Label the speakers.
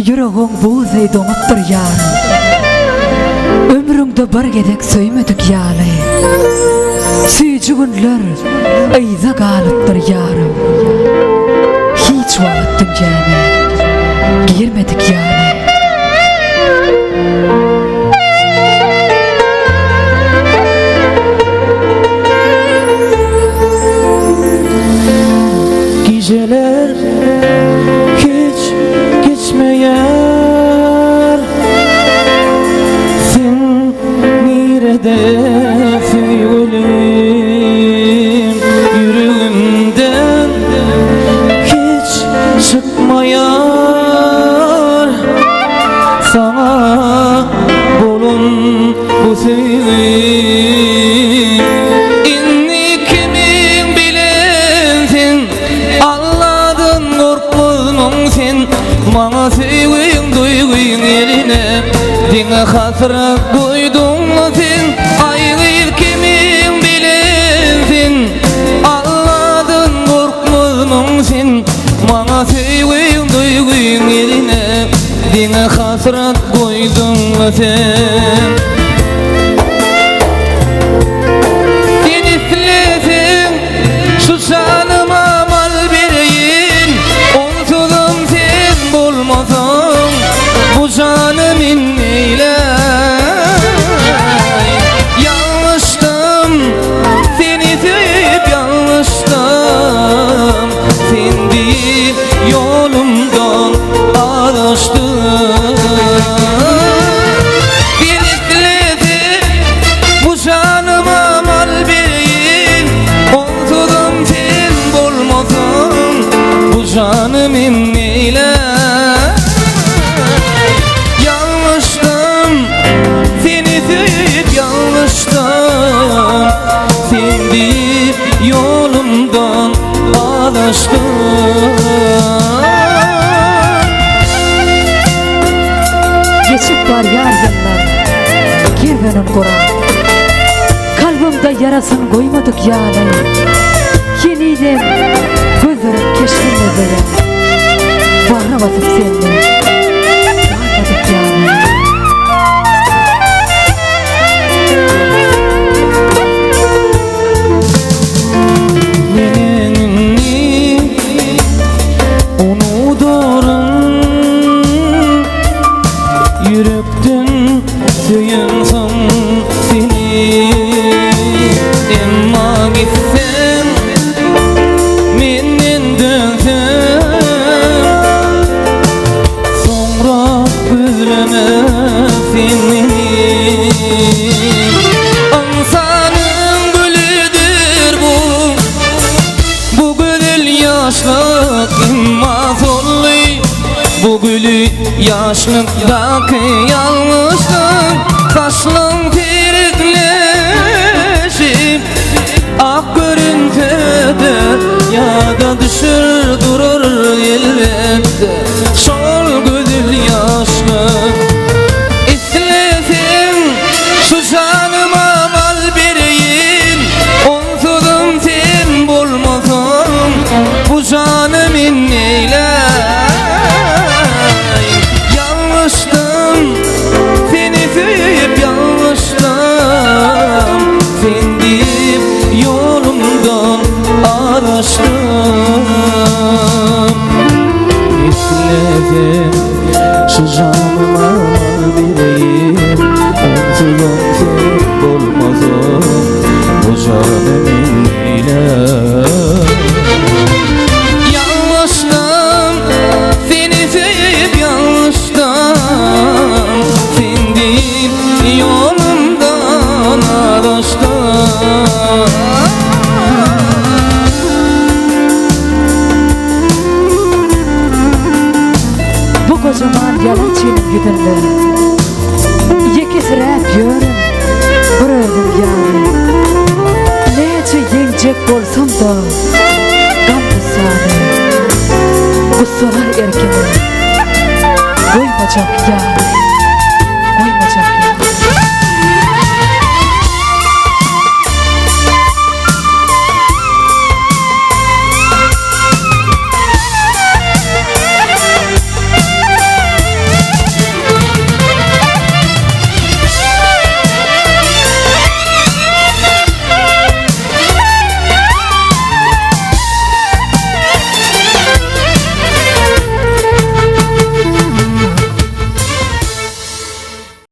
Speaker 1: Yüreğin buğzay donup yarım. Ömrüňde bir gedek söýmedik ýaly. Süýji günler aýza galypdyr yarım. Hiç wagtdyň jäne girmedik ýaly.
Speaker 2: Geceler hiç geçmeyer, sen nerede feyvelim, yüreğimden hiç çıkmayar. Sana bolun bu sevgim, inni kimin bilensin, Allah'dan korkmanın sen. Bana sevgin duygun yerine dine hasret koydun sen. Ayrı kimin bilensin, Allah'dan korkmanın sen. Bana sevgin duygun yerine dine hasret koydun sen. Denizlesin şu canıma mal vereyim, onsuzum sen bulmasam bu canımın neyle. Yanlıştım seni sevip yanlıştım, sen değil yolumdan adıştım. Denizlesin bu canıma mal vereyim, onsuzum sen bulmasam bu canımın neyle. Yanlıştım seni sevip yanlıştım, sen deyip yolumdan adıştım.
Speaker 1: Geçip var yar yıllar, gir benim Kur'an. Kalbimde yarasın koymadık ýaly. Yeniden gözlerim keşkin nezere, bağrına basıp senle sarmadık ýaly.
Speaker 2: Nenini unuturum, yürekten süýensem seni. Emma gitsen menden dönsen, sonra özlemezsin beni. Ansanın gülüdür bu güzel yaşlık imma zorlu. Bu gülü yaşlıktaki yalnızlık, saçlım pirikleşip ak görüntüde ya da düşür durur elbette. Şol güzel yaşlık istesin şu canıma mal vereyim, onsuzum sen bulmasam bu canımın neyle. Yanlıştım seni sevip yanlıştım, sen deyip yolumdan adıştım. İstedim şu canıma vereyim, onsuzum sen bulmasam bu canımın neyle. Yanlıştım seni sevip yanlıştım, sen değil yolumdan adıştım.
Speaker 1: Bu kocaman yalan çiğnim güdünlü, yekisirep yörüm bir özüm ýaly. Neçe yeňjek bolsam da gam tutsady, gussalar erkimi koymajak ýaly, koymajak ýaly.